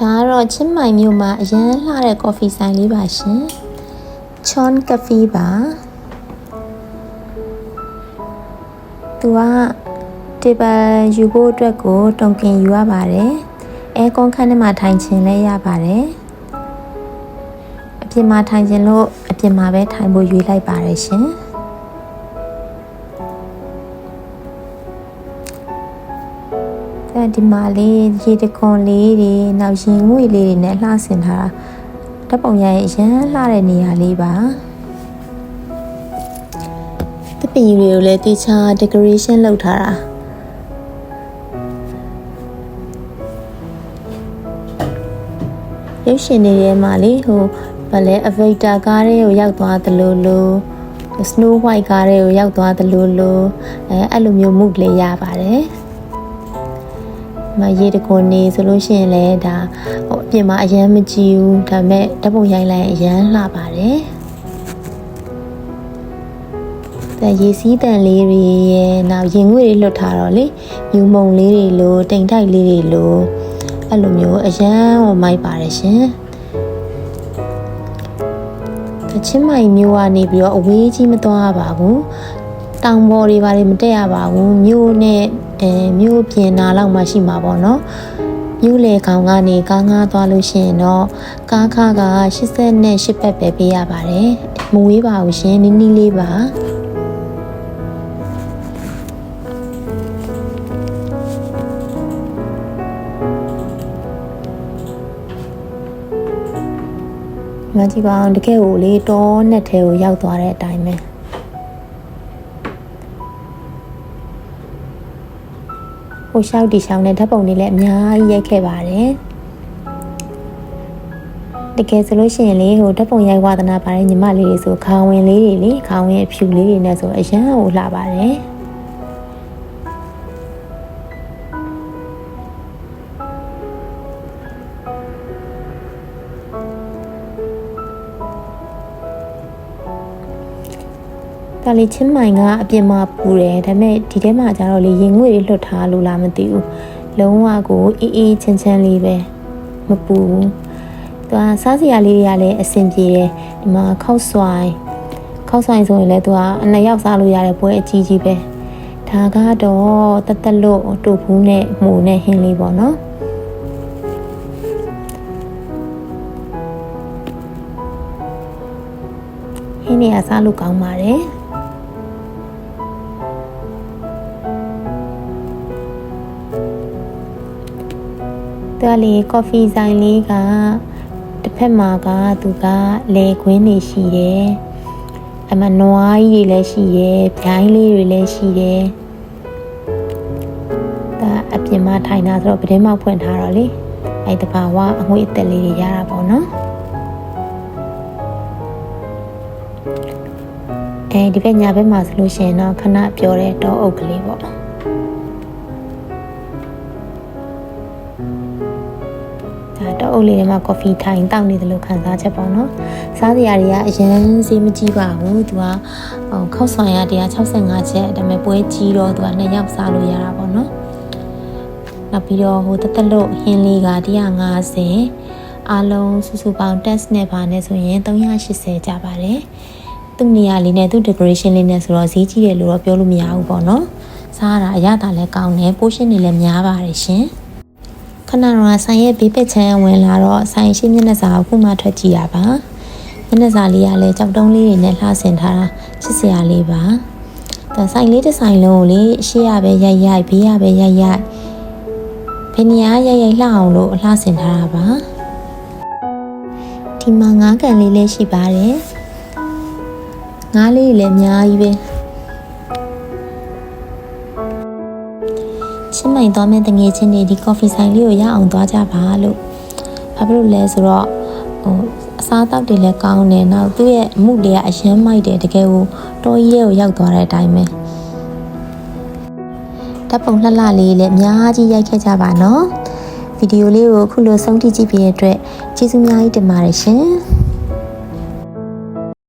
ဒါကတော့ချင်းမိုင်မြို့မှာအရန်လှတဲ့ကော်ဖီဆိုင်လေးပါရှင်ချွန်ကဖီပါသူကတေဘယ်ယူဖို့အတွက်ကိုတုံကင်ယူရပါတယ်အဲကွန်ခန်းထဲမှာထိုင်ခြင်းလည်းရပါတယ်အပြင်မှာထိုင်ခြင်းလို့အပြင်မှာပဲထိုင်ဖို့ရွေးလိုက်ပါတယ်ရှင်ဒီမှာလေးရေတခွန်လေးတွေနောက်ရင်ငွေလေးတွေနဲ့လှဆင်ထားတာဓာတ်ပုံရိုက်ရမ်းလှတဲ့နေရာလေးပါတပင်တွေကိုလည်းတခြား decoration လုပ်ထားတာရုပ်ရှင်တွေထဲမှာလေဟိုဗလဲ Avatar ကားတွေကိုရောက်သွားသလိုလို Snow White ကားတွေကိုရောက်သွားသလိုလိုအဲ့လိုမျိုး mood လေးရပါတယ်မရေတခွန်နေဆိုလို့ရှိရင်လည်းဒါဟိုအပြင်မှာအရန်မကြည့်ဘူးဒါပေမဲ့ဓာတ်ပုံရိုက်လိုက်အရန်လှပါတယ်ဒါရေစီးတန်လေးတွေရဲ့နောက်ရင်ငွေတွေလွတ်ထားတော့လေမြူမုံလေးတွေလိုတိမ်တိုက်လေးတွေလိုအဲ့လိုမျိုးအရန်ဟိုမိုက်ပါတယ်ရှင်ချင်းမိုင်မျိုးကနေပြီးတော့အဝေးကြီးမသွားရပါဘူးတောင်ပေါ်တွေဘာတွေမတက်ရပါဘူးမြို့နဲ့မြို့ပြင်နာလောက်မှရှိမှာပေါ့နော်မြို့လေကောင်ကနေကားငှားသွားလို့ရှိရင်တော့ကားခါက88ဘတ်ပဲပေးရပါတယ်မဝေးပါဘူးရှင်နီးနီးလေးပါမကြည့်ပါအောင်တကယ်ကိုလေတောနဲ့ထဲကိုရောက်သွားတဲ့အတိုင်းပဲဟိုရှောက်တီရှောင်းနဲ့ဓာတ်ပုံတွေလည်းအများကြီးရိုက်ခဲ့ပါတယ်တကယ်ဆိုလို့ရှိရင်လေဟိုဓာတ်ပုံရိုက်ဝါသနာပါတဲ့ညီမလေးတွေဆိုခေါင်းဝင်လေးတွေလေခေါင်းဝင်အဖြူလေးတွေနဲ့ဆိုအရန်ဟိုလှပါတယ်ဒါလေးချင်းမိုင်ကအပြင်မှာပူတယ်ဒါပေမဲ့ဒီထဲမှာကျတော့လေရင်ငွေတွေလွတ်ထားလို့လားမသိဘူးလုံးဝကိုအေးအေးချမ်းချမ်းလေးပဲမပူဘူးသူကစားစရာလေးတွေကလည်းအဆင်ပြေတယ်ဒီမှာခောက်ဆွိုင်းဆိုရင်လည်းသူကအနှစ်ယောက်စားလို့ရတဲ့ပွဲအကြီးကြီးပဲဒါကတော့တက်လို့တူဖူးနဲ့မှုနဲ့ဟင်းလေးပေါ့နော်ဟင်းနေရစားလို့ကောင်းပါတယ်ဒါလေးကော်ဖီဆိုင်လေးကတစ်ဖက်မှာကသူကလေခွင်းနေရှိတယ်အမနွားကြီးတွေလည်းရှိတယ်ဗျိုင်းလေးတွေလည်းရှိတယ်ဒါအပြင်မှာထိုင်တာဆိုတော့ပတင်းမောက်ဖွင့်ထားတော့လေအဲ့တဘာဝအငွေ့အသက်လေးတွေရတာပေါ့နော်ဒီဘက်ညာဘက်မှာဆိုလို့ရှိရင်တော့ခဏပြောတဲ့တောအုပ်ကလေးပေါ့တောအုပ်လေးထဲမှာကော်ဖီထိုင်တောက်နေတယ်လို့ခံစားချက်ပေါ့နော်စားစရာတွေကအရင်ဈေးမကြီးပါဘူးသူကခောက်ဆောင်ရ165ချက်ဒါပေမဲ့ပွဲကြီးတော့သူက2ယောက်စားလို့ရတာပေါ့နော်နောက်ပြီးတော့ဟိုတက်လို့ဟင်းလေးက150အားလုံးစုစုပေါင်း test နဲ့ပါနဲ့ဆိုရင်380ကျပါတယ်သူ့နေရာလေးနဲ့သူ့ decoration လေးနဲ့ဆိုတော့ဈေးကြီးတယ်လို့တော့ပြောလို့မရဘူးပေါ့နော်စားရတာအရသာလည်းကောင်းတယ် portion တွေလည်းများပါတယ်ရှင်ခဏတော့ဆိုင်ရဲ့ဘေးပက်ချမ်းဝင်လာတော့ဆိုင်ရှိမျက်နှာစာကိုခုမှထွက်ကြည့်ရပါမျက်နှာစာလေးကလည်းကြောက်တုံးလေးတွေနဲ့လှဆင်ထားတာချစ်စရာလေးပါဒါဆိုင်လေးတစ်ဆိုင်လုံးကိုလေရှေ့ရပဲရိုက်ဘေးရပဲရိုက်ဘယ်နေရာရိုက်လှအောင်လို့လှဆင်ထားတာပါဒီမှာငါးကန်လေးလည်းရှိပါတယ်ငါးလေးလည်းအများကြီးပဲချင်းမိုင်သွားမဲ့တငယ်ချင်းတွေဒီကော်ဖီဆိုင်လေးကိုရအောင်သွားကြပါလို့ဘာဖြစ်လို့လဲဆိုတော့ဟိုအစားအသောက်တွေလည်းကောင်းတယ်နောက်သူ့ရဲ့အမှုတွေကအရမ်းမိုက်တယ်တကယ်ကိုတော်ကြီးရဲ့ကိုရောက်သွားတဲ့အတိုင်းပဲဓာတ်ပုံလှလှလေးလည်းအများကြီးရိုက်ခဲ့ကြပါနော်ဗီဒီယိုလေးကိုအခုလိုဆုံးထိကြည့်ပြတဲ့အတွက်ကျေးဇူးအများကြီးတင်ပါတယ်ရှင်